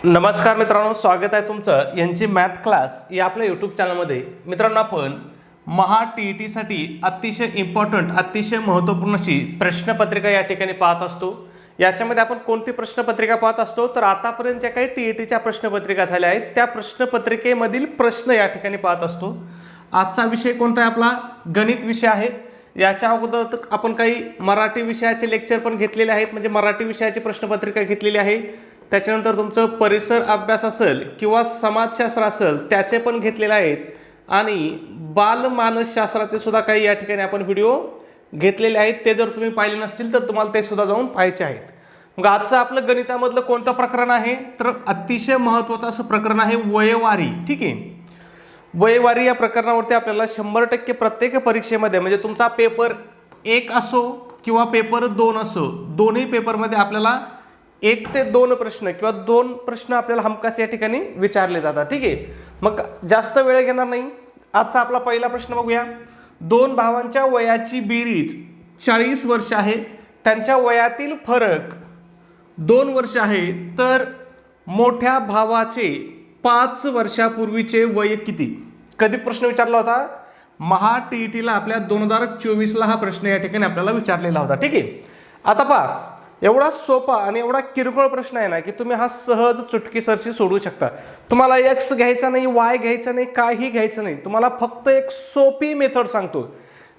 नमस्कार मित्रांनो, स्वागत आहे तुमचं यांची मॅथ क्लास या आपल्या यूट्यूब चॅनलमध्ये. मित्रांनो, आपण महा टी-ई-टीसाठी अतिशय इम्पॉर्टंट, अतिशय महत्त्वपूर्ण अशी प्रश्नपत्रिका या ठिकाणी पाहत असतो. याच्यामध्ये आपण कोणती प्रश्नपत्रिका पाहत असतो तर आतापर्यंत ज्या काही टी-ई-टीच्या प्रश्नपत्रिका झाल्या आहेत त्या प्रश्नपत्रिकेमधील प्रश्न या ठिकाणी पाहत असतो. आजचा विषय कोणता आहे? आपला गणित विषय आहे. याच्या अगोदर तर आपण काही मराठी विषयाचे लेक्चर पण घेतलेले आहेत, म्हणजे मराठी विषयाची प्रश्नपत्रिका घेतलेली आहे. त्याच्यानंतर तुमचं परिसर अभ्यास असेल किंवा समाजशास्त्र असेल त्याचे पण घेतलेले आहेत आणि बालमानसशास्त्राचे सुद्धा काही या ठिकाणी आपण व्हिडिओ घेतलेले आहेत. ते जर तुम्ही पाहिले नसतील तर तुम्हाला ते सुद्धा जाऊन पाहायचे आहेत. मग आजचं आपलं गणितामधलं कोणतं प्रकरण आहे तर अतिशय महत्त्वाचं असं प्रकरण आहे वयवारी. ठीक आहे, वयवारी या प्रकरणावरती आपल्याला 100% प्रत्येक परीक्षेमध्ये, म्हणजे तुमचा पेपर 1 असो किंवा पेपर 2 असो, दोन्ही पेपरमध्ये आपल्याला 1 ते 2 प्रश्न किंवा 2 प्रश्न आपल्याला हमखास या ठिकाणी विचारले जातात. ठीक आहे, मग जास्त वेळ घेणार नाही. आजचा आपला पहिला प्रश्न बघूया. 2 भावांच्या वयाची बेरीज 40 वर्ष आहे, त्यांच्या वयातील फरक 2 वर्ष आहे, तर मोठ्या भावाचे 5 वर्षापूर्वीचे वय किती? कधी प्रश्न विचारला होता? महा टी-ई-टीला आपल्या 2024ला हा प्रश्न या ठिकाणी आपल्याला विचारलेला होता. ठीक आहे, आता पहा, एवढा सोपा आणि एवढा किरकोळ प्रश्न आहे ना की तुम्ही हा सहज चुटकीसरशी सोडवू शकता. तुम्हाला एक्स घ्यायचा नाही, वाय घ्यायचा नाही, काही घ्यायचं नाही. तुम्हाला फक्त एक सोपी मेथड सांगतो.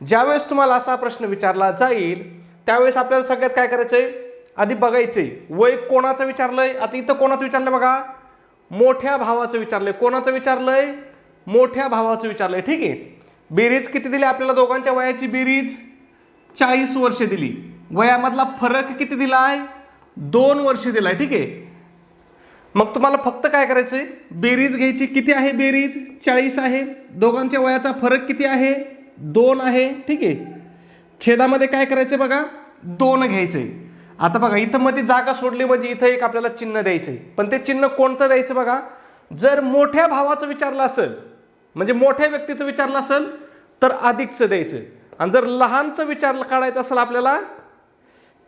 ज्यावेळेस तुम्हाला असा प्रश्न विचारला जाईल त्यावेळेस आपल्याला सगळ्यात काय करायचंय, आधी बघायचंय वय कोणाचं विचारलंय. आता इथं कोणाचं विचारलंय बघा, मोठ्या भावाचं विचारलंय. कोणाचं विचारलंय? मोठ्या भावाचं विचारलंय. ठीक आहे, बेरीज किती दिली आपल्याला? दोघांच्या वयाची बेरीज 40 वर्ष दिली. वयामधला फरक किती दिलाय? 2 वर्ष दिलाय. ठीक आहे, मग तुम्हाला फक्त काय करायचंय, बेरीज घ्यायची. किती आहे बेरीज? 40 आहे. दोघांच्या वयाचा फरक किती आहे? 2 आहे. ठीक आहे, छेदामध्ये काय करायचंय बघा, 2 घ्यायचंय. आता बघा, इथं मध्ये जागा सोडली म्हणजे इथं एक आपल्याला चिन्ह द्यायचंय. पण ते चिन्ह कोणतं द्यायचं बघा, जर मोठ्या भावाचं विचारलं असेल, म्हणजे मोठ्या व्यक्तीचं विचारलं असेल तर अधिकचं द्यायचं, आणि जर लहानचं विचारलं काढायचं असेल आपल्याला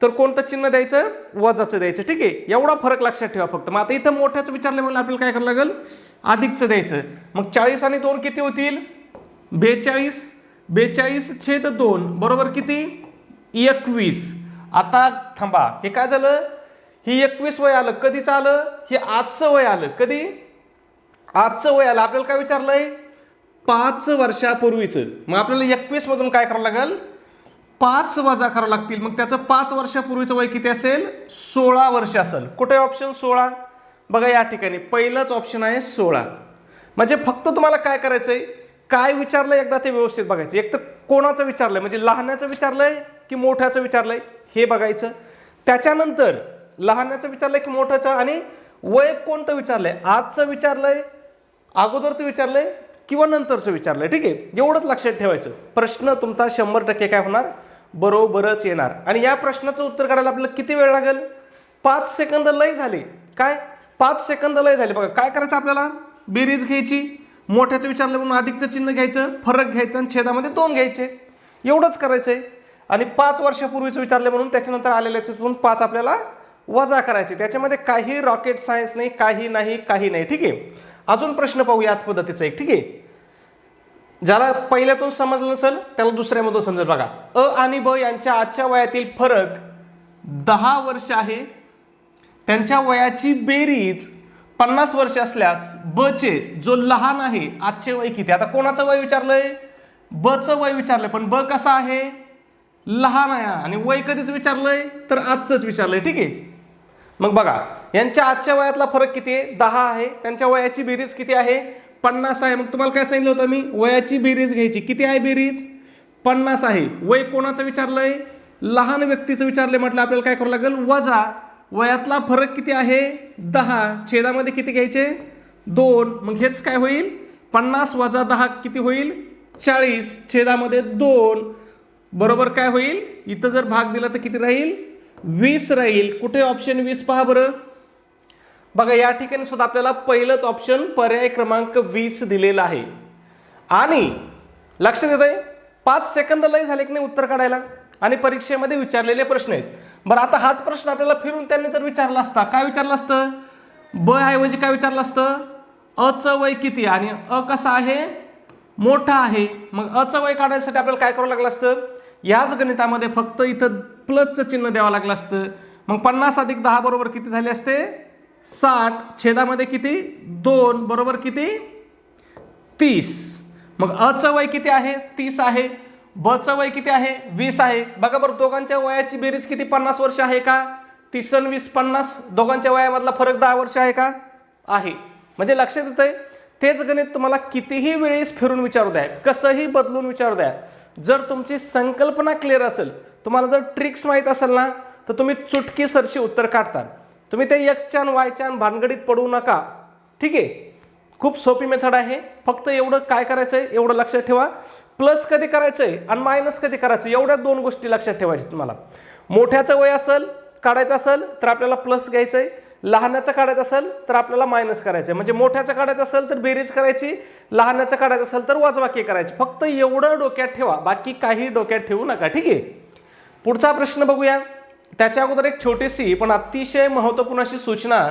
तर कोणतं चिन्ह द्यायचं? वजाचं द्यायचं. ठीक आहे, एवढा फरक लक्षात ठेवा फक्त. मग आता इथं मोठ्याचं विचारलं म्हणून आपल्याला काय करावं लागेल? अधिकचं द्यायचं. मग 40 आणि 2 किती होतील? 42. 42/2 बरोबर किती? 21. आता थांबा, हे काय झालं? ही 21 वय आलं. कधीच आलं? हे आजचं वय आलं. कधी? आजचं वय आलं. आपल्याला काय विचारलंय? 5 वर्षापूर्वीचं. मग आपल्याला 21 मधून काय करावं लागेल? 5 वजा करावं लागतील. मग त्याचं 5 वर्षापूर्वीचं वय किती असेल? 16 वर्ष असेल. कुठे ऑप्शन? 16. बघा या ठिकाणी पहिलंच ऑप्शन आहे 16. म्हणजे फक्त तुम्हाला काय करायचंय, काय विचारलंय एकदा ते व्यवस्थित बघायचं. एक तर कोणाचं विचारलंय, म्हणजे लहानाचं विचारलंय की मोठ्याचं विचारलंय हे बघायचं. त्याच्यानंतर लहानाचं विचारलंय की मोठ्याचं, आणि वय कोणतं विचारलंय, आजचं विचारलंय, अगोदरचं विचारलंय किंवा नंतरचं विचारलंय. ठीक आहे, एवढंच लक्षात ठेवायचं. प्रश्न तुमचा 100% काय होणार? बरोबरच येणार. आणि या प्रश्नाचं उत्तर काढायला आपल्याला किती वेळ लागेल? 5 सेकंद लय झाले. काय? 5 सेकंद लय झाले. बघा काय करायचं आपल्याला, बेरीज घ्यायची, मोठ्याचं विचारलं म्हणून अधिकचं चिन्ह घ्यायचं, फरक घ्यायचं आणि छेदामध्ये 2 घ्यायचे. एवढंच करायचंय. आणि 5 वर्षापूर्वीचं विचारलं म्हणून त्याच्यानंतर आलेल्या तिथून 5 आपल्याला वजा करायचे. त्याच्यामध्ये काही रॉकेट सायन्स नाही, काही नाही, काही नाही. ठीक आहे, अजून प्रश्न पाहू याच पद्धतीचा एक. ठीक आहे, ज्याला पहिल्यातून समजलं नसेल त्याला दुसऱ्यामधून समजेल. बघा, अ आणि ब यांच्या आजच्या वयातील फरक 10 वर्ष आहे. त्यांच्या वयाची बेरीज 50 वर्ष असल्यास ब चे जो लहान आहे आजचे वय किती? आता कोणाचं वय विचारलंय? ब चं वय विचारलंय, पण ब कसा आहे? लहान आहे. आणि वय कधीच विचारलंय? तर आजचंच विचारलंय. ठीक आहे, मग बघा यांच्या आजच्या वयातला फरक किती आहे? 10 आहे. त्यांच्या वयाची बेरीज किती आहे? 50 आहे. मग तुम्हाला काय सांगितलं होतं मी? वयाची बेरीज घ्यायची. किती आहे बेरीज? 50 आहे. वय कोणाचं विचारलंय? लहान व्यक्तीचं विचारलंय, म्हटलं आपल्याला काय करावं लागेल? वजा. वयातला फरक किती आहे? 10. छेदामध्ये किती घ्यायचे? 2. मग हेच काय होईल? 50 वजा 10 किती होईल? 40. छेदामध्ये 2 बरोबर काय होईल? इथं जर भाग दिला तर किती राहील? 20 राहील. कुठे ऑप्शन 20 पहा बरं. बघा या ठिकाणी सुद्धा आपल्याला पहिलंच ऑप्शन पर्याय क्रमांक 20 दिलेला आहे. आणि लक्षात येत आहे 5 सेकंद लय झाले की नाही उत्तर काढायला, आणि परीक्षेमध्ये विचारलेले प्रश्न आहेत. बरं, आता हाच प्रश्न आपल्याला फिरून त्यांनी जर विचारला असता, काय विचारलं असतं? ब ऐवजी काय विचारलं असतं, अचं वय किती आणि अ कसा आहे, मोठा आहे. मग अचं वय काढण्यासाठी आपल्याला काय करावं लागलं असतं, याच गणितामध्ये फक्त इथं प्लसचं चिन्ह द्यावं लागलं असतं. मग 50 अधिक 10 बरोबर किती झाले असते, 60. छेदामध्ये किती, 2 बरोबर किती, 30. मग अचं वय किती आहे, 30 आहे. बचं वय किती आहे, 20 आहे. बघा बरं, दोघांच्या वयाची बेरीज किती, 50 वर्ष आहे का, 30 आणि 20 50. दोघांच्या वयामधला फरक 10 वर्ष आहे का, आहे. म्हणजे लक्षात येतंय, तेच गणित तुम्हाला कितीही वेळेस फिरून विचारू द्या, कसंही बदलून विचारू द्या, जर तुमची संकल्पना क्लिअर असेल, तुम्हाला जर ट्रिक्स माहीत असेल ना, तर तुम्ही चुटकीसरशी उत्तर काढता. तुम्ही ते एक्सच्या आणि वायच्या भानगडीत पडू नका. ठीक आहे, खूप सोपी मेथड आहे. फक्त एवढं काय करायचंय, एवढं लक्षात ठेवा, प्लस कधी करायचंय आणि मायनस कधी करायचं, एवढ्या 2 गोष्टी लक्षात ठेवायच्या तुम्हाला. मोठ्याचं वय असेल काढायचं असेल तर आपल्याला प्लस घ्यायचंय, लहानाचं काढायचं असेल तर आपल्याला मायनस करायचं. म्हणजे मोठ्याचं काढायचं असेल तर बेरीज करायची, लहानाचं काढायचं असेल तर वजबाकी करायची. फक्त एवढं डोक्यात ठेवा, बाकी काही डोक्यात ठेवू नका. ठीक आहे, पुढचा प्रश्न बघूया. त्याच्या अगोदर एक छोटीशी पण अतिशय महत्त्वपूर्ण अशी सूचना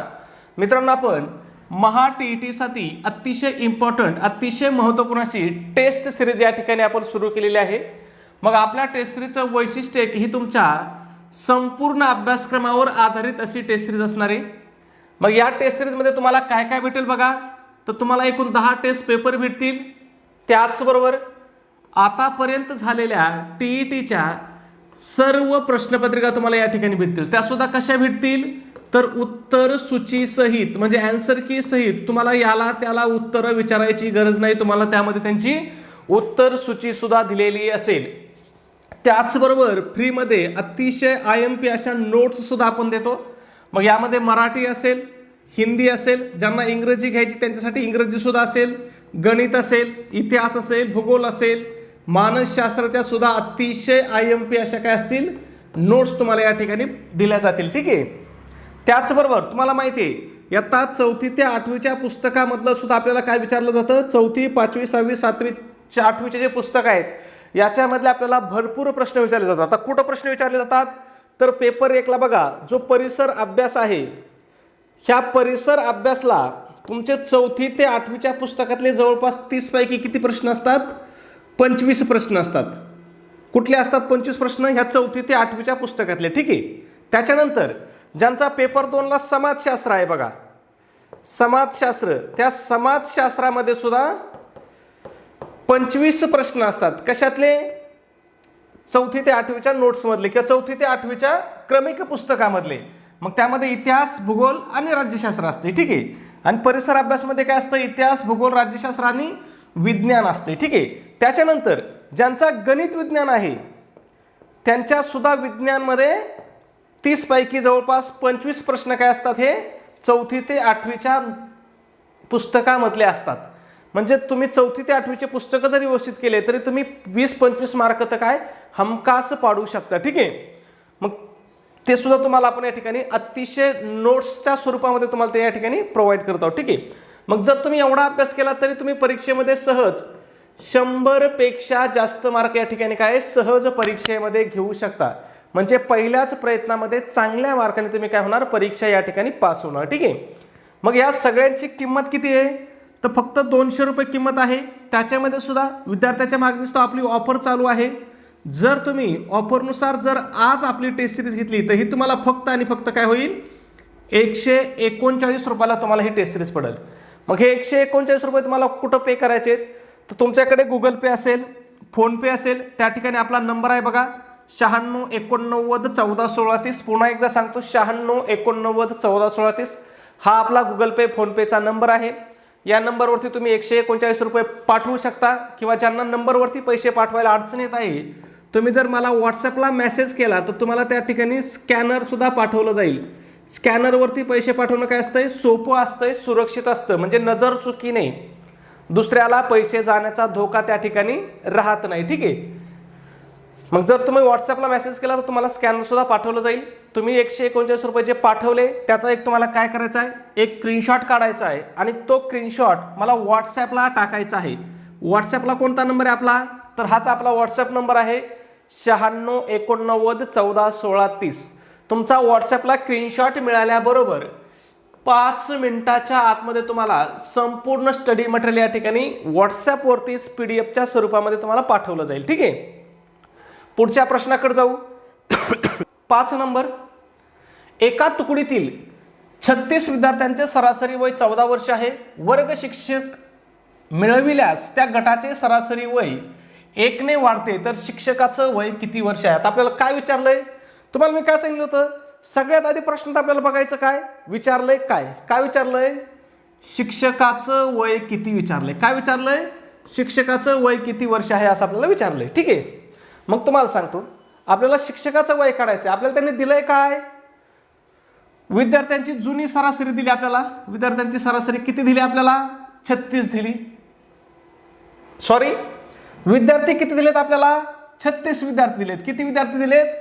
मित्रांनो, आपण महा टीईटीसाठी अतिशय इम्पॉर्टंट, अतिशय महत्त्वपूर्ण अशी टेस्ट सिरीज या ठिकाणी आपण सुरू केलेली आहे. मग आपल्या टेस्ट सिरीजचं वैशिष्ट्य की ही तुमच्या संपूर्ण अभ्यासक्रमावर आधारित अशी टेस्ट सिरीज असणार आहे. मग या टेस्ट सिरीजमध्ये तुम्हाला काय काय भेटेल बघा, तर तुम्हाला एकूण 10 टेस्ट पेपर भेटतील. त्याचबरोबर आतापर्यंत झालेल्या टीईटीच्या सर्व प्रश्नपत्रिका तुम्हाला या ठिकाणी भेटतील. त्यासुद्धा कशा भेटतील, तर उत्तर सूची सहित, म्हणजे आन्सर की सहित. तुम्हाला याला त्याला उत्तरं विचारायची गरज नाही, तुम्हाला त्यामध्ये त्यांची उत्तर सूची सुद्धा दिलेली असेल. त्याचबरोबर फ्रीमध्ये अतिशय IMP अशा नोट्स सुद्धा आपण देतो. मग यामध्ये मराठी असेल, हिंदी असेल, ज्यांना इंग्रजी घ्यायची त्यांच्यासाठी इंग्रजी सुद्धा असेल, गणित असेल, इतिहास असेल, भूगोल असेल, मानसशास्त्राच्या सुद्धा अतिशय IMP अशा काय असतील नोट्स तुम्हाला या ठिकाणी दिल्या जातील. ठीक आहे, त्याचबरोबर तुम्हाला माहिती आहे, इयत्ता 4थी ते 8वीच्या पुस्तकामधलं सुद्धा आपल्याला काय विचारलं जातं, 4थी 5वी 6वी 7वी 8वीचे जे पुस्तक आहेत याच्यामधले आपल्याला भरपूर प्रश्न विचारले जातात. आता कुठं प्रश्न विचारले जातात, तर पेपर 1ला बघा, जो परिसर अभ्यास आहे, ह्या परिसर अभ्यासला तुमचे 4थी ते 8वीच्या पुस्तकातले जवळपास 30 पैकी किती प्रश्न असतात, 25 प्रश्न असतात. कुठले असतात 25 प्रश्न, ह्या 4थी ते 8वीच्या पुस्तकातले. ठीक आहे, त्याच्यानंतर ज्यांचा पेपर 2ला समाजशास्त्र आहे बघा, समाजशास्त्र, त्या समाजशास्त्रामध्ये सुद्धा 25 प्रश्न असतात. कशातले, 4थी ते 8वीच्या नोट्समधले किंवा 4थी ते 8वीच्या क्रमिक पुस्तकामधले. मग त्यामध्ये इतिहास, भूगोल आणि राज्यशास्त्र असते. ठीक आहे, आणि परिसर अभ्यासमध्ये काय असतं, इतिहास, भूगोल, राज्यशास्त्र आणि विज्ञान असते. ठीक आहे, त्याच्यानंतर ज्यांचा गणित विज्ञान आहे त्यांच्या सुद्धा विज्ञानमध्ये 30 पैकी जवळपास 25 प्रश्न काय असतात, हे 4थी ते 8वीच्या पुस्तकामधले असतात. म्हणजे तुम्ही 4थी ते 8वीचे पुस्तकं जरी व्यवस्थित केले तरी तुम्ही 20-25 मार्क तर काय हमखास पाडू शकता. ठीक आहे, मग ते सुद्धा तुम्हाला आपण या ठिकाणी अतिशय नोट्सच्या स्वरूपामध्ये तुम्हाला ते या ठिकाणी प्रोव्हाइड करत आहोत. ठीक आहे, मग जर तुम्ही एवढा अभ्यास केला तरी तुम्ही परीक्षेमध्ये सहज 100 पेक्षा जास्त मार्क या ठिकाणी काय सहज परीक्षेमध्ये घेऊ शकता. म्हणजे पहिल्याच प्रयत्नामध्ये चांगल्या मार्काने तुम्ही काय होणार, परीक्षा या ठिकाणी पास होणार. ठीक आहे, मग या सगळ्यांची किंमत किती आहे, तर फक्त 200 रुपये किंमत आहे. त्याच्यामध्ये सुद्धा विद्यार्थ्याच्या मागणीस तो आपली ऑफर चालू आहे. जर तुम्ही ऑफरनुसार जर आज आपली टेस्ट सिरीज घेतली तर ही तुम्हाला फक्त आणि फक्त काय होईल, 139 रुपयाला तुम्हाला ही टेस्ट सिरीज पडेल. मग हे 139 रुपये तुम्हाला कुठं पे करायचे, तर तुमच्याकडे गुगल पे असेल, फोनपे असेल, त्या ठिकाणी आपला नंबर आहे बघा, 96 89 14 16 30. पुन्हा एकदा सांगतो, 96 89 14 16 30 हा आपला गुगल पे फोनपेचा नंबर आहे. या नंबरवरती तुम्ही 139 रुपये पाठवू शकता. किंवा ज्यांना नंबरवरती पैसे पाठवायला अडचण येत आहे, तुम्ही जर मला व्हॉट्सअपला मेसेज केला तर तुम्हाला त्या ठिकाणी स्कॅनर सुद्धा पाठवलं जाईल. स्कॅनरवरती पैसे पाठवणं काय असतंय, सोपं असतंय, सुरक्षित असतं. म्हणजे नजर चुकी नाही, दुसऱ्याला पैसे जाण्याचा धोका त्या ठिकाणी राहत नाही. ठीक आहे, मग जर तुम्ही व्हॉट्सअपला मेसेज केला तर तुम्हाला स्कॅनर सुद्धा पाठवलं जाईल. तुम्ही 139 रुपये जे पाठवले त्याचा एक तुम्हाला काय करायचं आहे, एक स्क्रीनशॉट काढायचा आहे आणि तो स्क्रीनशॉट मला व्हॉट्सअपला टाकायचा आहे. व्हॉट्सअपला कोणता नंबर आहे आपला, तर हाच आपला व्हॉट्सअप नंबर आहे, 96 89 14 16 30. तुमचा व्हॉट्सअपला स्क्रीनशॉट मिळाल्याबरोबर 5 मिनिटाच्या आतमध्ये तुम्हाला संपूर्ण स्टडी मटेरियल या ठिकाणी व्हॉट्सॲपवरती PDF च्या स्वरूपामध्ये तुम्हाला पाठवलं जाईल. ठीक आहे, पुढच्या प्रश्नाकडे जाऊ. 5 नंबर, एका तुकडीतील 36 विद्यार्थ्यांचे सरासरी वय 14 वर्ष आहे. वर्ग शिक्षक मिळविल्यास त्या गटाचे सरासरी वय 1 ने वाढते, तर शिक्षकाचं वय किती वर्ष आहे? आता आपल्याला काय विचारलंय? तुम्हाला मी काय सांगितलं होतं? सगळ्यात आधी प्रश्नात आपल्याला बघायचं काय विचारलंय. काय विचारलंय? शिक्षकाचं वय किती विचारलंय. काय विचारलंय? शिक्षकाचं वय किती वर्ष आहे असं आपल्याला विचारलंय. ठीक आहे, मग तुम्हाला सांगतो, आपल्याला शिक्षकाचं वय काढायचं. आपल्याला त्यांनी दिलंय काय? विद्यार्थ्यांची जुनी सरासरी दिली आपल्याला. विद्यार्थ्यांची सरासरी किती दिली आपल्याला? 36 दिली. सॉरी, विद्यार्थी किती दिलेत आपल्याला? 36 विद्यार्थी दिलेत. किती विद्यार्थी दिलेत?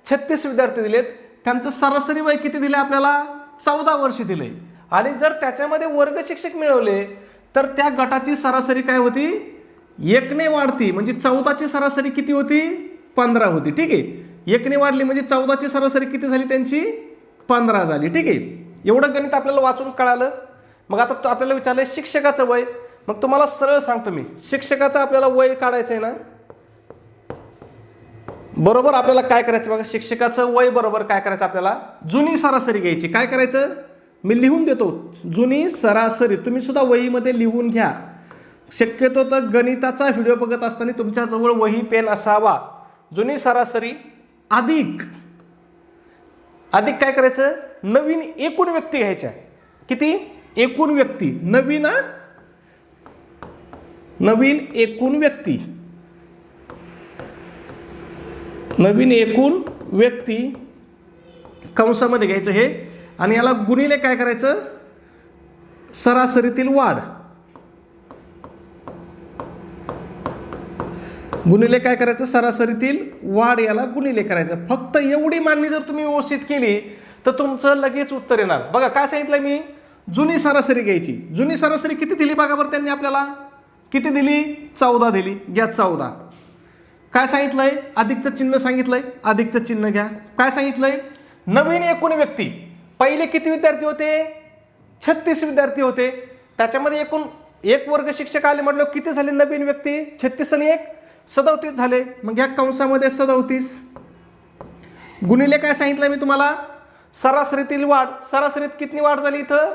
36 विद्यार्थी दिलेत. त्यांचं सरासरी वय किती दिले आपल्याला? 14 वर्ष दिले. आणि जर त्याच्यामध्ये वर्ग शिक्षक मिळवले तर त्या गटाची सरासरी काय होती? 1 ने वाढती. म्हणजे 14 ची सरासरी किती होती? 15 होती. ठीक आहे, 1 ने वाढली म्हणजे 14 ची सरासरी किती झाली? त्यांची 15 झाली. ठीक आहे, एवढं गणित आपल्याला वाचून कळालं. मग आता आपल्याला विचारलंय शिक्षकाचं वय. मग तुम्हाला सरळ सांगतो मी, शिक्षकाचं आपल्याला वय काढायचं आहे ना. बरोबर आपल्याला काय करायचं बघा, शिक्षकाचं वय बरोबर काय करायचं? आपल्याला जुनी सरासरी घ्यायची. काय करायचं? मी लिहून देतो, जुनी सरासरी. तुम्ही सुद्धा वहीमध्ये लिहून घ्या. शक्यतो तर गणिताचा व्हिडिओ बघत असताना तुमच्याजवळ वही पेन असावा. जुनी सरासरी अधिक काय करायचं? नवीन एकूण व्यक्ती घ्यायच्या. किती? एकूण व्यक्ती. नवीन एकूण व्यक्ती. नवीन एकूण व्यक्ती कंसामध्ये घ्यायचं हे, आणि याला गुणिले काय करायचं? सरासरीतील वाढ. गुणिले काय करायचं? सरासरीतील वाढ. याला गुणिले करायचं. फक्त एवढी मांडणी जर तुम्ही व्यवस्थित केली तर तुमचं लगेच उत्तर येणार. बघा काय सांगितलं मी, जुनी सरासरी घ्यायची. जुनी सरासरी किती दिली बघा बरं त्यांनी आपल्याला? किती दिली? 14 दिली. घ्या 14. काय सांगितलंय? अधिकचं चिन्ह सांगितलंय, अधिकचं चिन्ह घ्या. काय सांगितलंय? नवीन एकूण व्यक्ती. पहिले किती विद्यार्थी होते? 36 विद्यार्थी होते. त्याच्यामध्ये एकूण एक वर्ग शिक्षक आले म्हटलं किती झाले नवीन व्यक्ती? 36 आणि 1 37 झाले. मग या कंसामध्ये 37 गुणिले काय सांगितलं मी तुम्हाला? सरासरीतील वाढ. सरासरीत किती वाढ झाली? इथं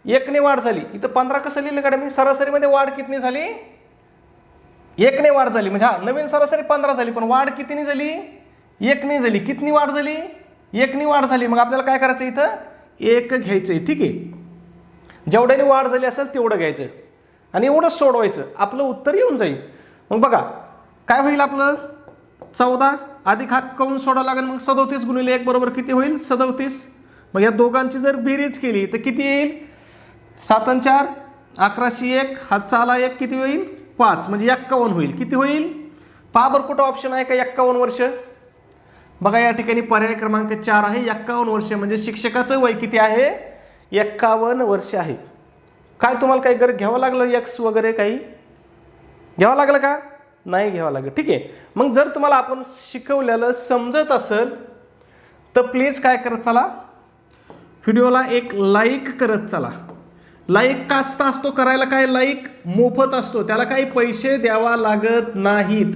1 ने वाढ झाली. इथं 15 कसं लिहिलं का मी? सरासरीमध्ये वाढ किती झाली? 1 ने वाढ झाली. म्हणजे हा नवीन सरासरी 15 झाली, पण वाढ कितीने झाली? 1 ने झाली. कितनी वाढ झाली? 1 ने वाढ झाली. मग आपल्याला काय करायचं? इथं 1 घ्यायचंय. ठीक आहे, जेवढ्याने वाढ झाली असेल तेवढं घ्यायचं आणि एवढंच सोडवायचं. आपलं उत्तर येऊन जाईल. मग बघा काय होईल आपलं? 14 अधिक हा कंस सोडावा लागेल. मग 37 गुणिले 1 बरोबर किती होईल? 37. मग या दोघांची जर बेरीज केली तर किती येईल? 7 आणि 4 1101. हातचा आला 1 किती होईल? 5. म्हणजे 51 होईल. किती होईल? पहा बरं कुठं ऑप्शन आहे का 51 वर्ष? बघा या ठिकाणी पर्याय क्रमांक 4 आहे 51 वर्ष. म्हणजे शिक्षकाचं वय किती आहे? 51 वर्ष आहे. काय तुम्हाला काही घ्यावं लागलं एक्स वगैरे काही घ्यावं लागलं का? नाही घ्यावं लागलं. ठीक आहे, मग जर तुम्हाला आपण शिकवलेलं समजत असेल तर प्लीज काय करत चला, व्हिडिओला एक लाईक करत चला. लाईक का असतो करायला? काय लाईक मोफत असतो, त्याला काही पैसे द्यावा लागत नाहीत.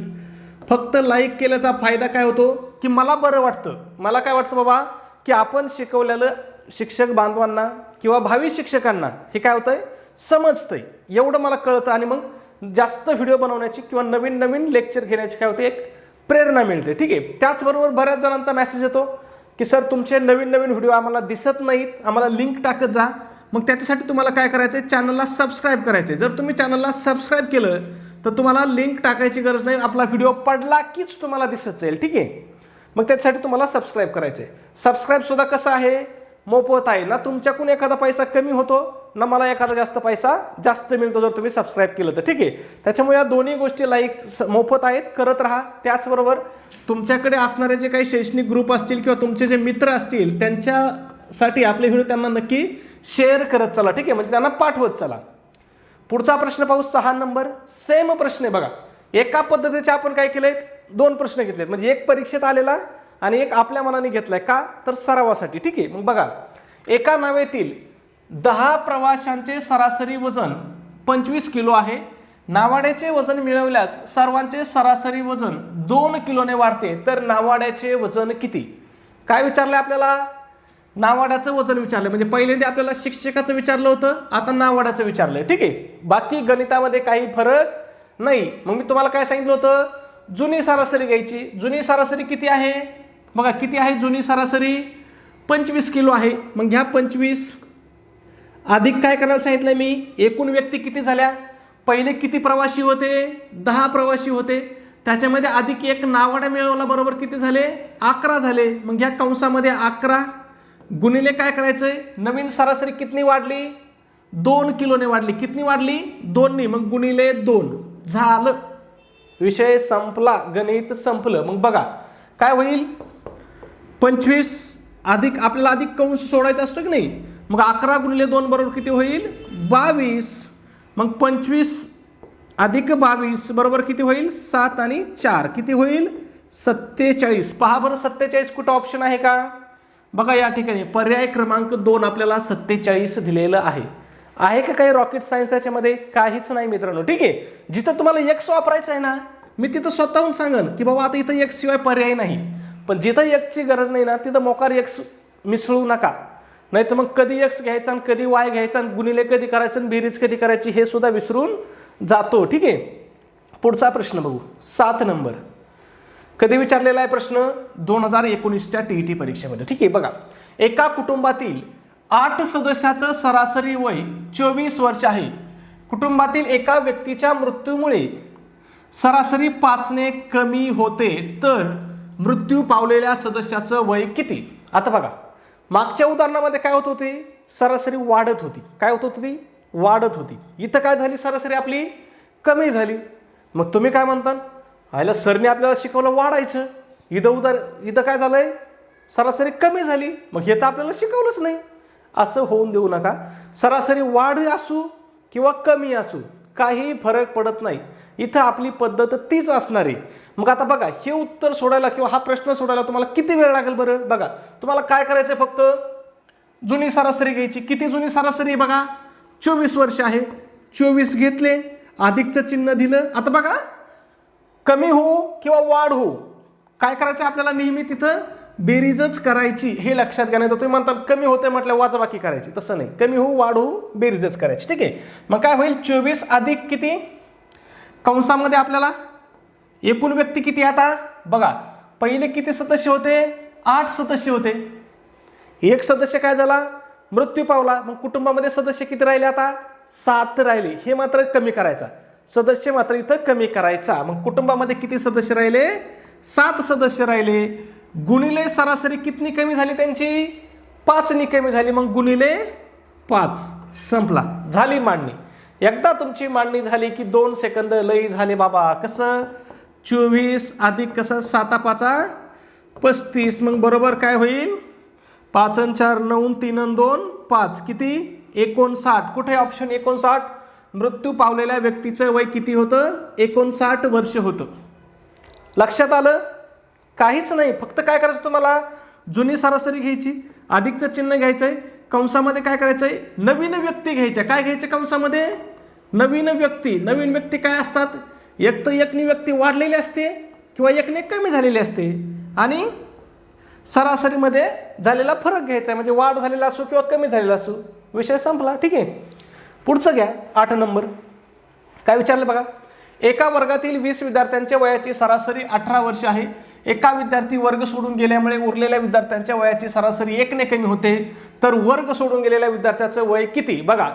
फक्त लाईक केल्याचा फायदा काय होतो की मला बरं वाटतं. मला काय वाटतं बाबा की आपण शिकवलेलं शिक्षक बांधवांना किंवा भावी शिक्षकांना हे काय होतंय समजतंय, एवढं मला कळतं. आणि मग जास्त व्हिडिओ बनवण्याची किंवा नवीन नवीन लेक्चर घेण्याची काय होते एक प्रेरणा मिळते. ठीक आहे, त्याचबरोबर बऱ्याच जणांचा मेसेज येतो की सर तुमचे नवीन नवीन व्हिडिओ आम्हाला दिसत नाहीत, आम्हाला लिंक टाकत जा. मग त्याच्यासाठी तुम्हाला काय करायचं आहे? चॅनलला सबस्क्राईब करायचं आहे. जर तुम्ही चॅनलला सबस्क्राईब केलं तर तुम्हाला लिंक टाकायची गरज नाही, आपला व्हिडिओ पडला कीच तुम्हाला दिसत जाईल. ठीक आहे, मग त्याच्यासाठी तुम्हाला सबस्क्राईब करायचं आहे. सबस्क्राईबसुद्धा कसं आहे? मोफत आहे ना. तुमच्याकडून एखादा पैसा कमी होतो ना मला एखादा जास्त मिळतो जर तुम्ही सबस्क्राईब केलं तर. ठीक आहे, त्याच्यामुळे या दोन्ही गोष्टी लाईक मोफत आहेत, करत राहा. त्याचबरोबर तुमच्याकडे असणारे जे काही शैक्षणिक ग्रुप असतील किंवा तुमचे जे मित्र असतील त्यांच्यासाठी आपले व्हिडिओ त्यांना नक्की शेअर करत चला. ठीक आहे, म्हणजे त्यांना पाठवत चला. पुढचा प्रश्न पाहू 6 नंबर. सेम प्रश्न आहे बघा. एका पद्धतीचे आपण काय केलंय? 2 प्रश्न घेतलेत. म्हणजे एक परीक्षेत आलेला आणि एक आपल्या मनाने घेतलाय. का तर सरावासाठी. ठीक आहे, मग बघा एका नावेतील 10 प्रवाशांचे सरासरी वजन 25 किलो आहे. नावाड्याचे वजन मिळवल्यास सर्वांचे सरासरी वजन 2 किलोने वाढते, तर नावाड्याचे वजन किती? काय विचारलं आपल्याला? नावाड्याचं वजन विचारलं. म्हणजे पहिल्यांदा आपल्याला शिक्षकाचं विचारलं होतं, आता नावाड्याचं विचारलंय. ठीक आहे, बाकी गणितामध्ये काही फरक नाही. मग मी तुम्हाला काय सांगितलं होतं? जुनी सरासरी घ्यायची. जुनी सरासरी किती आहे? बघा किती आहे जुनी सरासरी? 25 किलो आहे. मग घ्या 25 अधिक काय करायला सांगितलं मी? एकूण व्यक्ती किती झाल्या? पहिले किती प्रवासी होते? 10 प्रवासी होते. त्याच्यामध्ये अधिक एक नावाडा मिळवला, बरोबर किती झाले? 11 झाले. मग घ्या कंसामध्ये 11 गुणिले काय करायचंय? नवीन सरासरी किती वाढली? 2 किलोने वाढली. किती वाढली? 2 ने. मग गुणिले 2 झालं, विषय संपला, गणित संपलं. मग बघा काय होईल? 25 अधिक आपल्याला अधिक कंस सोडायचा असतो की नाही? मग 11 गुणिले 2 बरोबर किती होईल? 22. मग 25 अधिक 22 बरोबर किती होईल? 7 आणि 4 किती होईल? 47. पहा बरं 47 कुठं ऑप्शन आहे का? बघा या ठिकाणी पर्याय क्रमांक 2 आपल्याला 47 दिलेलं आहे. आहे का काही रॉकेट सायन्स याच्यामध्ये? काहीच नाही मित्रांनो. ठीक आहे, जिथं तुम्हाला एक्स वापरायचं आहे ना, मी तिथं स्वतःहून सांगन की बाबा आता इथं एक्स शिवाय पर्याय नाही. पण जिथं एक्सची गरज नाही ना, तिथं मोकार एक्स मिसळू नका. नाही तर मग कधी एक्स घ्यायचा आणि कधी वाय घ्यायचा आणि गुणिले कधी करायचं आणि बेरीज कधी करायची हे सुद्धा विसरून जातो. ठीक आहे, पुढचा प्रश्न बघू. 7 नंबर कधी विचारलेला आहे प्रश्न? 2019च्या TET परीक्षेमध्ये. ठीक आहे, बघा एका कुटुंबातील 8 सदस्याचं सरासरी वय 24 वर्ष आहे. कुटुंबातील एका व्यक्तीच्या मृत्यूमुळे सरासरी 5 ने कमी होते, तर मृत्यू पावलेल्या सदस्याचं वय किती? आता बघा मागच्या उदाहरणामध्ये काय होत होती? सरासरी वाढत होती. काय होत होती? वाढत होती. इथं काय झाली? सरासरी आपली कमी झाली. मग तुम्ही काय म्हणता? आयला सरने आपल्याला शिकवलं वाढायचं, इथं काय झालंय? सरासरी कमी झाली. मग हे तर आपल्याला शिकवलंच नाही. असं होऊन देऊ नका. सरासरी वाढ असू किंवा कमी असू काही फरक पडत नाही. इथं आपली पद्धत तीच असणार आहे. मग आता बघा हे उत्तर सोडायला किंवा हा प्रश्न सोडायला तुम्हाला किती वेळ लागेल बरं? बघा तुम्हाला काय करायचं आहे? फक्त जुनी सरासरी घ्यायची. किती जुनी सरासरी? बघा 24 वर्ष आहे. 24 घेतले, अधिकचं चिन्ह दिलं. आता बघा कमी हो किंवा वाढ हो काय करायचं आपल्याला? नेहमी तिथं बेरीजच करायची, हे लक्षात घ्या. नाही तर तुम्ही म्हणता कमी होते म्हटलं वाजबाकी करायची. तसं नाही, कमी हो वाढ हो बेरीजच करायची. ठीक आहे, मग काय होईल? 24 अधिक किती? कंसामध्ये आपल्याला एकूण व्यक्ती किती? आता बघा पहिले किती सदस्य होते? 8 सदस्य होते. एक सदस्य काय झाला? मृत्यू पावला. मग कुटुंबामध्ये सदस्य किती राहिले? आता 7 राहिले. हे मात्र कमी करायचा, सदस्य मात्र इथं कमी करायचा. मग कुटुंबामध्ये किती सदस्य राहिले? 7 सदस्य राहिले. गुणिले सरासरी किती कमी झाली त्यांची? 5 ने कमी झाली. मग गुणिले 5 संपला, झाली मांडणी. एकदा तुमची मांडणी झाली की 2 सेकंद लई झाले बाबा. कसं? 24 अधिक कसं? 7 5 35. मग बरोबर काय होईल? 5 आणि 4 9 3 आणि 2 5 किती? 59. कुठे ऑप्शन 59? मृत्यू पावलेल्या व्यक्तीचं वय किती होतं? 59 वर्ष होतं. लक्षात आलं? काहीच नाही, फक्त काय करायचं तुम्हाला? जुनी सरासरी घ्यायची, अधिकचं चिन्ह घ्यायचंय, कंसामध्ये काय करायचंय? नवीन व्यक्ती घ्यायच्या. काय घ्यायचं कंसामध्ये? नवीन व्यक्ती. नवीन व्यक्ती काय असतात? एक तर एकनी व्यक्ती वाढलेली असते किंवा एकने कमी झालेली असते, आणि सरासरीमध्ये झालेला फरक घ्यायचा, म्हणजे वाढ झालेला असो किंवा कमी झालेला असो, विषय संपला. ठीक आहे, पुढचं घ्या. 8 नंबर काय विचारलं बघा. एका वर्गातील 20 विद्यार्थ्यांच्या वयाची सरासरी 18 वर्ष आहे. एका विद्यार्थी वर्ग सोडून गेल्यामुळे उरलेल्या विद्यार्थ्यांच्या वयाची सरासरी 1 ने कमी होते, तर वर्ग सोडून गेलेल्या विद्यार्थ्याचं वय किती? बघा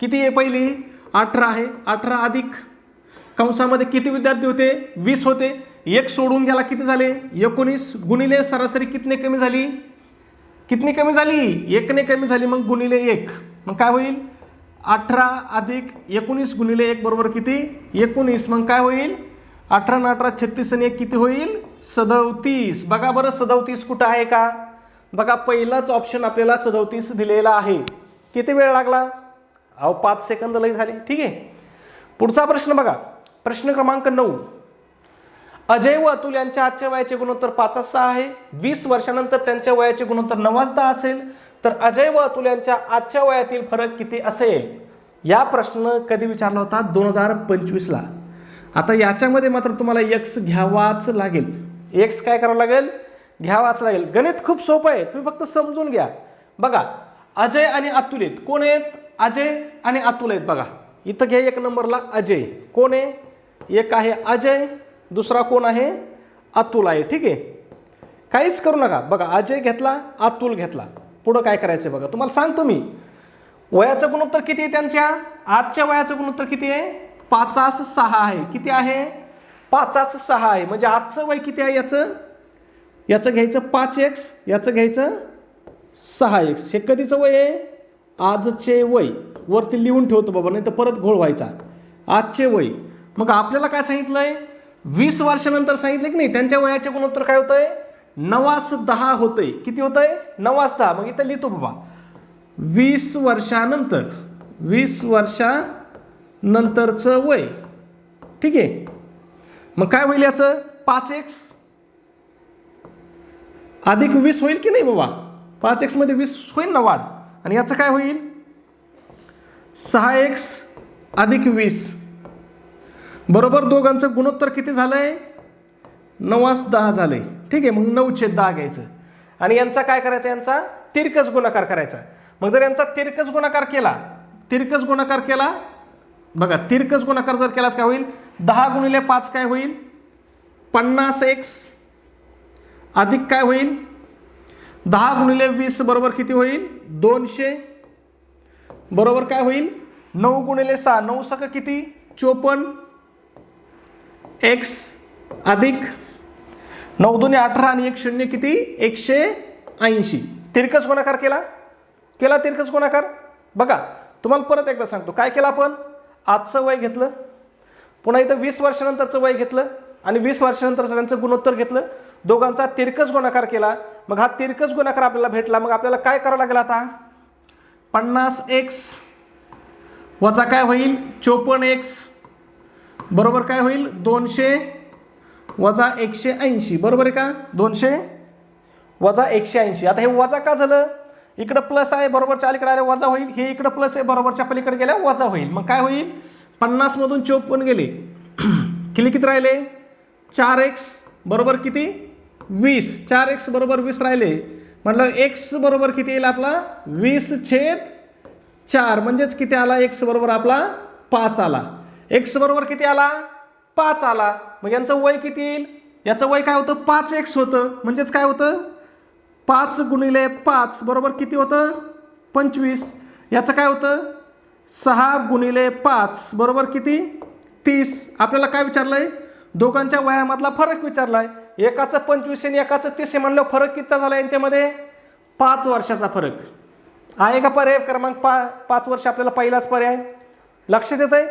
किती आहे? पहिली 18 आहे. 18 अधिक कंसामध्ये किती विद्यार्थी होते? 20 होते. 1 सोडून गेला, किती झाले? 19. गुणिले सरासरी कितने कमी झाली? कितनी कमी झाली? 1 ने कमी झाली. मग गुणिले 1. मग काय होईल? 18 अधिक 19 गुणिले 1 बरोबर किती? 19. मग काय होईल? 18 आणि 18 36 आणि 1 किती होईल? 37. बघा बरं 37 कुठं आहे का? बघा पहिलाच ऑप्शन आपल्याला 37 दिलेला आहे. किती वेळ लागला? 5 सेकंद लई झाले. ठीक आहे, पुढचा प्रश्न बघा. प्रश्न क्रमांक 9. अजय व अतुल यांच्या आजच्या वयाचे गुणोत्तर 5:6 आहे. 20 वर्षानंतर त्यांच्या वयाचे गुणोत्तर 9:10 असेल, तर अजय व अतुल यांच्या आजच्या वयातील फरक किती असेल? या प्रश्न कधी विचारला होता? 2025ला. आता याच्यामध्ये मात्र तुम्हाला एक्स घ्यावाच लागेल. एक्स काय करावं लागेल? घ्यावाच लागेल. गणित खूप सोपं आहे, तुम्ही फक्त समजून घ्या. बघा अजय आणि अतुल आहेत. कोण आहेत? अजय आणि अतुल आहेत. बघा इथं घ्या 1 नंबरला अजय. कोण आहे? एक आहे अजय, दुसरा कोण आहे? अतुल आहे. ठीक आहे, काहीच करू नका. बघा अजय घेतला, अतुल घेतला. पुढं काय करायचं बघा, तुम्हाला सांगतो मी. वयाचं गुणोत्तर किती आहे त्यांच्या? आजच्या वयाचं गुणोत्तर किती आहे? 5:6 आहे. किती आहे? 5:6 आहे. म्हणजे आजचं वय किती आहे याचं? याचं घ्यायचं 5x, याचं घ्यायचं 6x. हे कधीचं वय आहे? आजचे वय. वरती लिहून ठेवतो बाबा, नाही तर परत घोळ व्हायचा. आजचे वय. मग आपल्याला काय सांगितलंय? 20 वर्षानंतर सांगितलं की नाही, त्यांच्या वयाचे गुणोत्तर काय होतंय? 9:10 होतंय. किती होतंय? 9:10. मग इथं लिहितो बाबा 20 वर्षानंतर, 20 वर्षानंतरचं वय. ठीक आहे, मग काय होईल याचं? 5x अधिक 20 होईल की नाही बाबा? 5x मध्ये 20 होईल ना वाढ. आणि याचं काय होईल? 6x अधिक 20 बरोबर. दोघांचं गुणोत्तर किती झालंय? 9:10 झालंय. ठीक आहे, मग 9/10 घ्यायचं आणि यांचा काय करायचा? यांचा तिरकस गुणाकार करायचा. मग जर यांचा तिरकस गुणाकार केला, तिरकस गुणाकार केला बघा, तिरकस गुणाकार जर केला काय होईल? 10 गुणिले 5 काय होईल? 50x अधिक काय होईल? 10 गुणिले 20 बरोबर किती होईल? 200 बरोबर काय होईल? 9 गुणिले 6, 9 सक किती? 54 x अधिक 9 दुने 18 आणि 1 0 किती? 180. तिरकस गुणाकार केला, केला तिरकस गुणाकार. बघा तुम्हाला परत एकदा सांगतो, काय केलं आपण? आजचं वय घेतलं, पुन्हा इथं 20 वर्षानंतरचं वय घेतलं आणि 20 वर्षानंतरचं त्यांचं गुणोत्तर घेतलं, दोघांचा तिरकस गुणाकार केला. मग हा तिरकस गुणाकार आपल्याला भेटला. मग आपल्याला काय करावं लागेल आता? 50x वजा काय होईल? 54x बरोबर काय होईल? 200 वजा 180 बरोबर आहे का? 200 वजा 180. आता हे वजा का झालं? इकडं प्लस आहे, बरोबरच्या अलीकडे आले वजा होईल. हे इकडं प्लस आहे, बरोबरच्या पलीकडे गेल्या वजा होईल. मग काय होईल? 50 मधून 54 गेले, किती राहिले? 4x बरोबर किती? 20. 4x बरोबर 20 राहिले. म्हटलं x बरोबर किती येईल आपला? 20/4. म्हणजेच किती आला? x बरोबर आपला 5 आला. x बरोबर किती आला? 5 आला. मग यांचं वय किती येईल? याचं वय काय होतं? 5x होतं. म्हणजेच काय होतं? 5 गुणिले 5 बरोबर किती होतं? 25. याचं काय होतं? 6 गुणिले 5 बरोबर किती? 30. आपल्याला काय विचारलंय? दोघांच्या वयामधला फरक विचारलाय. एकाचं 25 आणि एकाचं 30 म्हणलं, फरक कितीचा झाला यांच्यामध्ये? 5 वर्षाचा फरक आहे का? पर्याय क्रमांक 5 वर्ष आपल्याला पहिलाच पर्याय. लक्षात येत आहे?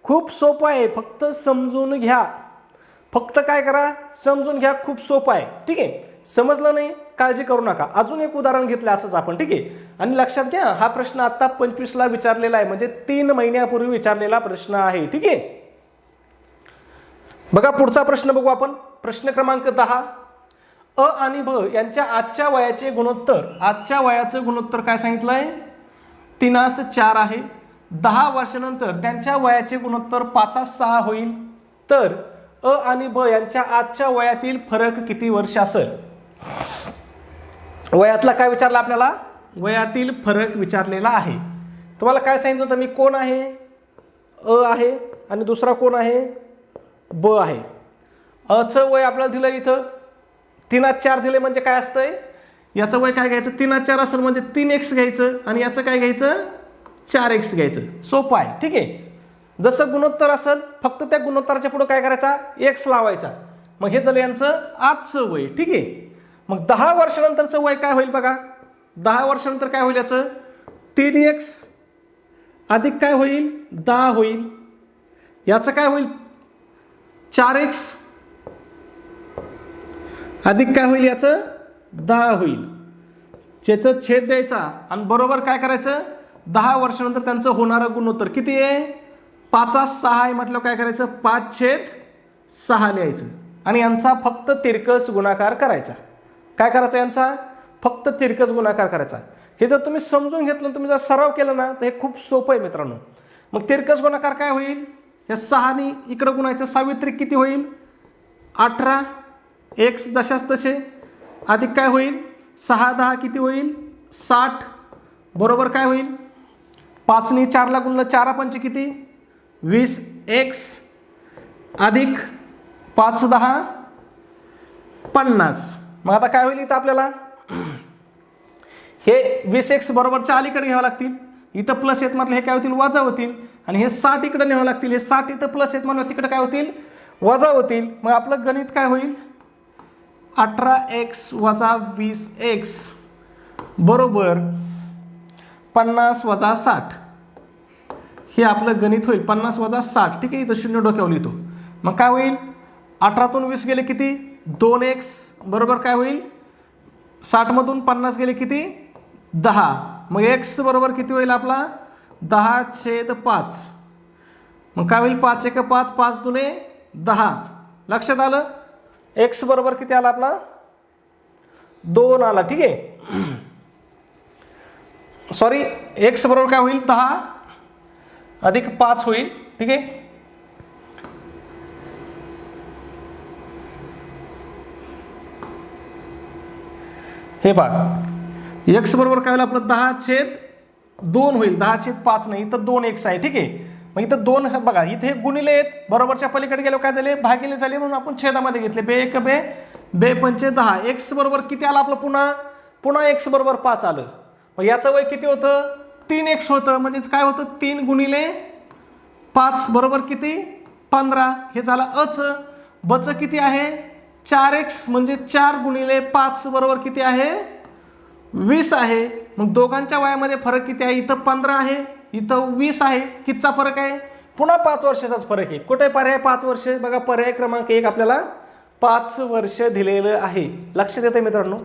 खूप सोपं आहे, फक्त समजून घ्या. फक्त काय करा? समजून घ्या. खूप सोपं आहे. ठीक आहे, समजलं नाही काळजी करू नका. अजून एक उदाहरण घेतलं असंच आपण. ठीक आहे, आणि लक्षात घ्या हा प्रश्न आता 25ला विचारलेला आहे, म्हणजे 3 महिन्यापूर्वी विचारलेला प्रश्न आहे. ठीक आहे, बघा पुढचा प्रश्न बघू आपण. प्रश्न क्रमांक 10. अ आणि ब यांच्या आजच्या वयाचे गुणोत्तर. आजच्या वयाचं गुणोत्तर काय सांगितलंय? 3:4 आहे. 10 वर्षानंतर त्यांच्या वयाचे गुणोत्तर 5:6 होईल. तर अ आणि ब यांच्या आजच्या वयातील फरक किती वर्ष असेल? वयातला काय विचारला आपल्याला? वयातील फरक विचारलेला आहे. तुम्हाला काय सांगितलं होतं मी? कोण आहे? अ आहे आणि दुसरा कोण आहे? ब आहे. अचं वय आपल्याला दिलं इथं 3:4 दिले. म्हणजे काय असतंय? याचं वय काय घ्यायचं? 3:4 असेल म्हणजे 3x घ्यायचं आणि याचं काय घ्यायचं? 4x घ्यायचं. सोपं आहे. ठीक आहे, जसं गुणोत्तर असेल फक्त त्या गुणोत्तराच्या पुढे काय करायचा? x लावायचा. मग हे झालं यांचं आजचं वय. ठीक आहे, मग 10 वर्षानंतरचं वय काय होईल बघा? 10 वर्षानंतर काय होईल याचं? 3x अधिक काय होईल? 10 होईल. याचं काय होईल? 4x अधिक काय होईल? याचं 10 होईल. ज्याचं छेद द्यायचा आणि बरोबर काय करायचं? 10 वर्षानंतर त्यांचं होणारं गुणोत्तर किती आहे? 5:6 आहे. म्हटलं काय करायचं? 5/6 लिहायचं आणि यांचा फक्त तिरकस गुणाकार करायचा. काय करायचा? यांचा फक्त तिरकस गुणाकार करायचा. हे जर तुम्ही समजून घेतलं, तुम्ही जर सराव केला ना, तर हे खूप सोपं आहे मित्रांनो. मग तिरकस गुणाकार काय होईल, या 6ने इकडं गुणायचं, 6 त्रिक किती होईल 18, एक्स जशाच तसे, अधिक काय होईल 6 10 किती होईल 60, बरोबर काय होईल 5ने 4ला गुणलं, 4 पंचे किती 20 एक्स, अधिक 5 10 50. मग आता काय होईल इथं आपल्याला, हे 20x बरोबरच्या अलीकडे घ्यावं लागतील, इथं प्लस येत म्हटलं हे काय होतील वजा होतील, आणि हे 60 इकडे न्यावं लागतील, हे 60 इथं प्लस येत म्हटलं तिकडे काय होतील वजा होतील. मग आपलं गणित काय होईल 18x वजा 20x बरोबर 50 वजा 60. हे आपलं गणित होईल 50 वजा 60. ठीक आहे, इथं शून्य डोक्यावर लिहितो. मग काय होईल 18तून 20 गेले किती 2x बरोबर काय होईल 60 मधून 50 गेले किती 10. मग x बरोबर किती होईल आपला 10/5. मग काय होईल 5 1 5 5 दुने 10. लक्षात आलं, x बरोबर किती आला आपला 2 आला. ठीक आहे, सॉरी x बरोबर काय होईल 10 अधिक 5 होईल. ठीक आहे, हे पहा x बरोबर काय होईल आपलं 10/2 होईल, 10/5 नाही, इथं 2x आहे. ठीक आहे, मग इथं 2 बघा, इथे गुणिले आहेत, बरोबरच्या पलीकडे गेलो काय झाले भागिले झाले, म्हणून आपण छेदामध्ये घेतले, बे 1 बे बे पंचे 10. x बरोबर किती आला आपलं पुन्हा x बरोबर 5 आलं. मग याचं वय किती होतं 3x होतं, म्हणजे काय होतं 3 गुणिले 5 बरोबर किती 15. हे झालं अच. बच किती आहे 4x, म्हणजे 4 गुणिले 5 बरोबर किती आहे 20 आहे. मग दोघांच्या वयामध्ये फरक किती आहे, इथं 15 आहे, इथं 20 आहे. कितीचा फरक आहे पुन्हा 5 वर्षाचाच फरक आहे. कुठे पर्याय 5 वर्ष, बघा पर्याय क्रमांक 1 आपल्याला 5 वर्ष दिलेलं आहे. लक्षात येतं मित्रांनो,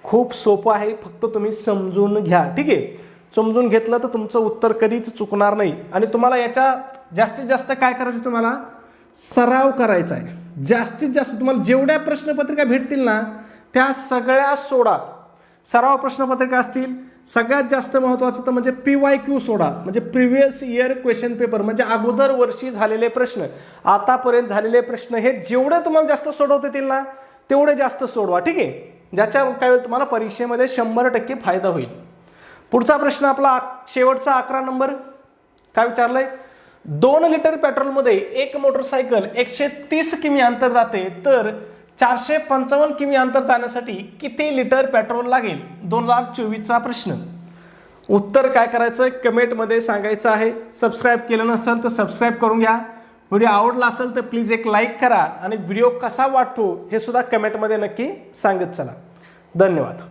खूप सोपं आहे, फक्त तुम्ही समजून घ्या. ठीक आहे, समजून घेतलं तर तुमचं उत्तर कधीच चुकणार नाही. आणि तुम्हाला याच्यात जास्तीत जास्त काय करायचं, तुम्हाला सराव करायचा आहे. जास्तीत जास्त तुम्हाला जेवढ्या प्रश्नपत्रिका भेटतील ना त्या सगळ्या सोडा. सराव प्रश्नपत्रिका असतील, सगळ्यात जास्त महत्त्वाचं तर म्हणजे PYQ सोडा, म्हणजे प्रिव्हियस इयर क्वेश्चन पेपर, म्हणजे अगोदर वर्षी झालेले प्रश्न, आतापर्यंत झालेले प्रश्न, हे जेवढे तुम्हाला जास्त सोडवता येतील ना तेवढे जास्त सोडवा. ठीक आहे, ज्याच्या काय होईल तुम्हाला परीक्षेमध्ये 100% फायदा होईल. पुढचा प्रश्न आपला शेवटचा 11 नंबर काय विचारलंय, 2 लिटर पेट्रोलमध्ये एक मोटरसायकल 130 किमी अंतर जाते, तर 455 किमी अंतर जाण्यासाठी किती लिटर पेट्रोल लागेल. 2024चा प्रश्न. उत्तर काय करायचं कमेंटमध्ये सांगायचं आहे. सबस्क्राईब केलं नसेल तर सबस्क्राईब करून घ्या. व्हिडिओ आवडला असेल तर प्लीज एक लाईक करा, आणि व्हिडिओ कसा वाटतो हे सुद्धा कमेंटमध्ये नक्की सांगत चला. धन्यवाद.